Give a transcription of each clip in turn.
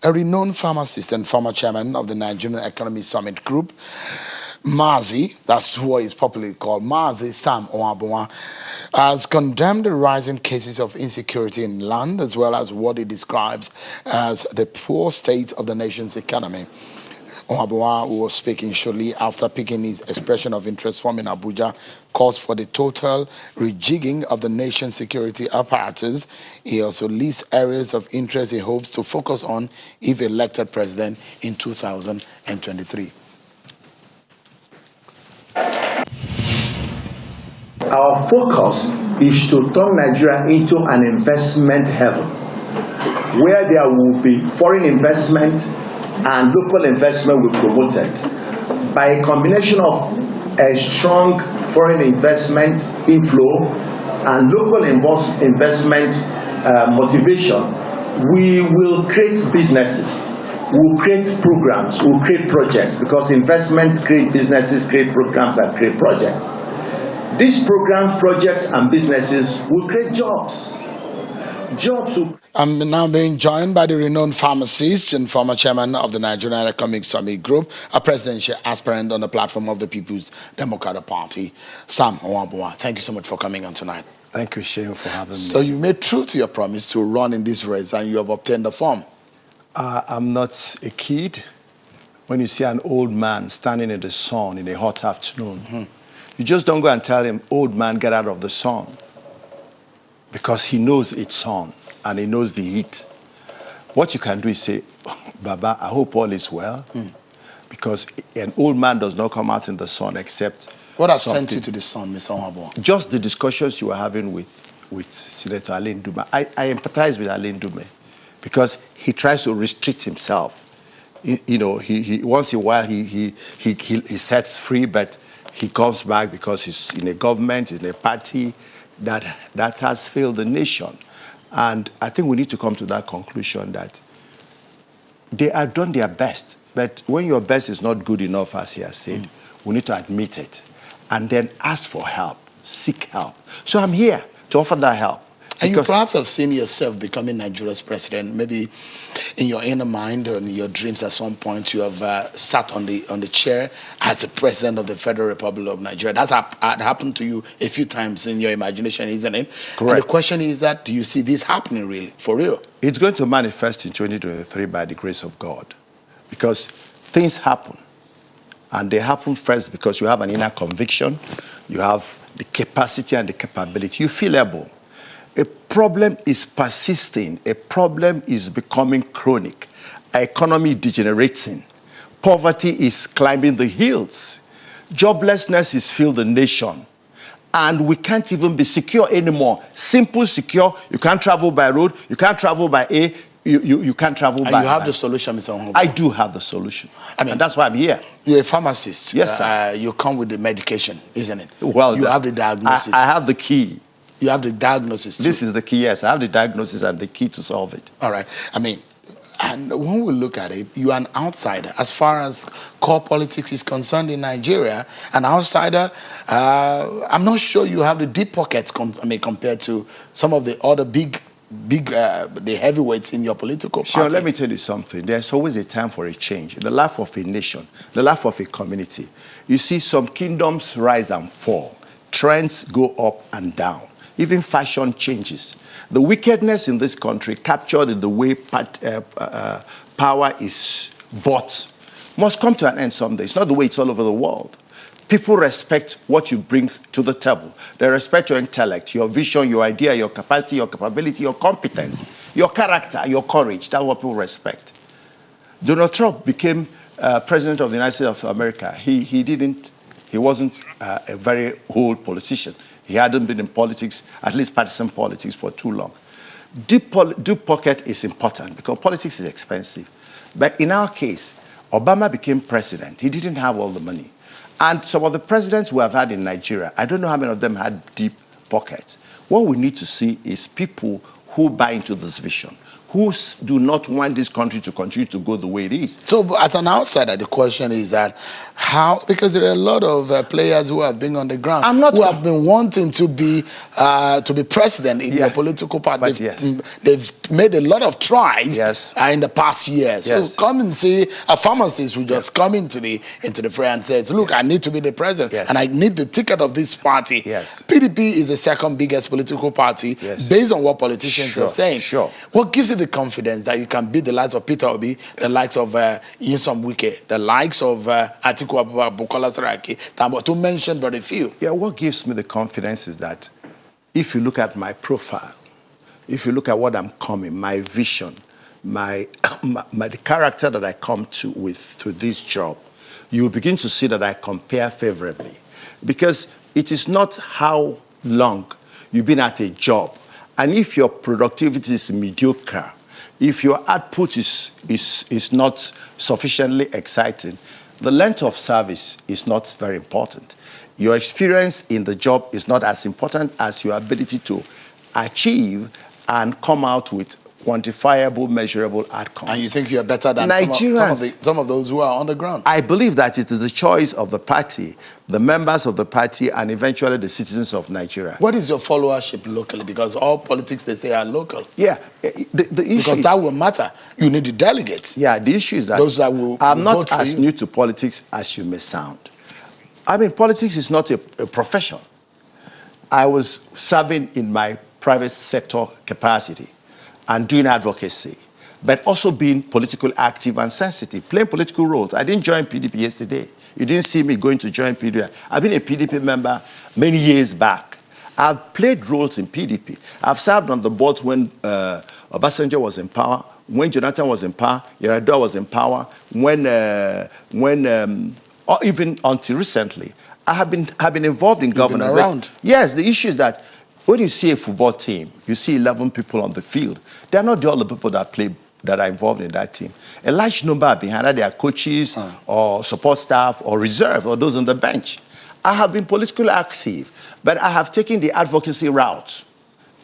A renowned pharmacist and former chairman of the Nigerian Economic Summit Group, Mazi, that's what is popularly called Mazi, Sam Ohuabunwa, has condemned the rising cases of insecurity in land as well as what he describes as the poor state of the nation's economy. Ohuabunwa, who was speaking shortly after picking his expression of interest from in Abuja, calls for the total rejigging of the nation's security apparatus. He also lists areas of interest he hopes to focus on if elected president in 2023. Our focus is to turn Nigeria into an investment heaven, where there will be foreign investment and local investment will be promoted by a combination of a strong foreign investment inflow and local investment motivation. We will create businesses, we'll create programs, we'll create projects, because investments create businesses, create programs, and create projects. These programs, projects, and businesses will create jobs. I'm now being joined by the renowned pharmacist and former chairman of the Nigerian Economic Summit Group, a presidential aspirant on the platform of the People's Democratic Party, Sam Ohuabunwa. Thank you so much for coming on tonight. Thank you, Shane, for having me. So you made true to your promise to run in this race and you have obtained the form. I'm not a kid. When you see an old man standing in the sun in a hot afternoon, you just don't go and tell him, old man, get out of the sun. Because he knows it's on and he knows the heat. What you can do is say, Baba, I hope all is well. Because an old man does not come out in the sun except what has sent you to the sun, Mr. Ohuabunwa? Just the discussions you were having with Senator Alain Dume. I empathize with Alain Dume because he tries to restrict himself. You know, he once in a while he sets free, but he comes back because he's in a government, he's in a party that has failed the nation. And I think we need to come to that conclusion that they have done their best. But when your best is not good enough, as he has said, we need to admit it and then ask for help, seek help. So I'm here to offer that help. And you perhaps have seen yourself becoming Nigeria's president. Maybe in your inner mind or in your dreams at some point you have sat on the chair as the president of the Federal Republic of Nigeria. That's happened to you a few times in your imagination, isn't it? Correct. And the question is that, do you see this happening really, for real? It's going to manifest in 2023 by the grace of God. Because things happen. And they happen first because you have an inner conviction. You have the capacity and the capability. You feel able. A problem is persisting. A problem is becoming chronic. Our economy degenerating. Poverty is climbing the hills. Joblessness is filling the nation. And we can't even be secure anymore. Simple, secure. You can't travel by road. You can't travel by air. You can't travel by... And you have the solution, Mr. Ohuabunwa? I do have the solution. I mean, and that's why I'm here. You're a pharmacist. Yes, sir. You come with the medication, isn't it? Well, you have the diagnosis. I have the key. You have the diagnosis too. This is the key, yes. I have the diagnosis and the key to solve it. All right. I mean, and when we look at it, you are an outsider. As far as core politics is concerned in Nigeria, an outsider, I'm not sure you have the deep pockets compared to some of the other the heavyweights in your political party. Sure, let me tell you something. There's always a time for a change. In the life of a nation, the life of a community, you see some kingdoms rise and fall. Trends go up and down. Even fashion changes. The wickedness in this country, captured in the way power is bought, must come to an end someday. It's not the way it's all over the world. People respect what you bring to the table. They respect your intellect, your vision, your idea, your capacity, your capability, your competence, your character, your courage. That's what people respect. Donald Trump became president of the United States of America. He wasn't a very old politician. He hadn't been in politics, at least partisan politics, for too long. Deep pocket is important because politics is expensive. But in our case, Obama became president. He didn't have all the money. And some of the presidents we have had in Nigeria, I don't know how many of them had deep pockets. What we need to see is people who buy into this vision, who do not want this country to continue to go the way it is. So, as an outsider, the question is that how, because there are a lot of players who have been on the ground, who have been wanting to be president in your political party. They've made a lot of tries in the past years. So, come and see a pharmacist who just come into the fray and says, look, I need to be the president and I need the ticket of this party. PDP is the second biggest political party based on what politicians are saying. What gives you the confidence that you can beat the likes of Peter Obi, the likes of Nyesom Wike, the likes of Atiku Abubakar, Bukola Saraki, to mention but a few? Yeah, what gives me the confidence is that if you look at my profile, if you look at what I'm coming, my vision, the character that I come to this job, you will begin to see that I compare favorably. Because it is not how long you've been at a job, and if your productivity is mediocre, if your output is not sufficiently exciting, the length of service is not very important. Your experience in the job is not as important as your ability to achieve and come out with quantifiable, measurable outcomes. And you think you're better than some of those who are on the ground? I believe that it is the choice of the party, the members of the party, and eventually the citizens of Nigeria. What is your followership locally? Because all politics, they say, are local. Yeah. The issue, because that will matter. You need the delegates. Yeah, the issue is that those that will I'm not vote for as you. New to politics as you may sound. I mean, politics is not a profession. I was serving in my private sector capacity and doing advocacy, but also being politically active and sensitive, playing political roles. I didn't join PDP yesterday. You didn't see me going to join PDP. I've been a PDP member many years back. I've played roles in PDP. I've served on the board when Obasanjo was in power, when Jonathan was in power, Yar'Adua was in power, or even until recently. I have been involved in governance. Been around. Yes, the issue is that when you see a football team, you see 11 people on the field. They're not all the people that are involved in that team. A large number are behind that. They are coaches or support staff or reserve or those on the bench. I have been politically active, but I have taken the advocacy route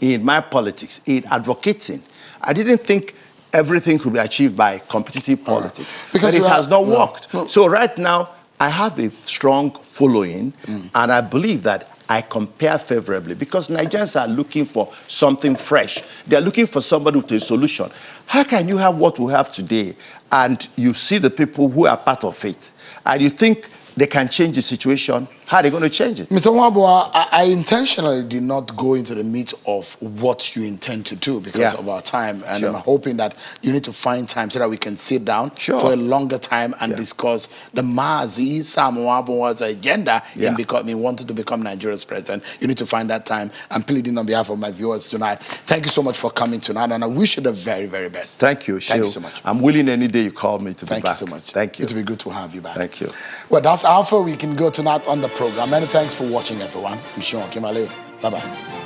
in my politics, in advocating. I didn't think everything could be achieved by competitive politics, because it has not worked. No. So right now, I have a strong following, and I believe that I compare favorably because Nigerians are looking for something fresh. They're looking for somebody with a solution. How can you have what we have today and you see the people who are part of it and you think they can change the situation? How are they going to change it? Mr. Ohuabunwa, I intentionally did not go into the meat of what you intend to do because of our time. And I'm hoping that you need to find time so that we can sit down for a longer time and discuss the Mazi Sam Ohuabunwa's agenda in wanting to become Nigeria's president. You need to find that time. I'm pleading on behalf of my viewers tonight. Thank you so much for coming tonight, and I wish you the very, very best. Thank you, Thank you so much. I'm willing any day you call me to be back. Thank you so much. Thank you. It will be good to have you back. Thank you. Well, that's how far we can go tonight on the program. Many thanks for watching, everyone. I'm Sean Kimale. Bye-bye.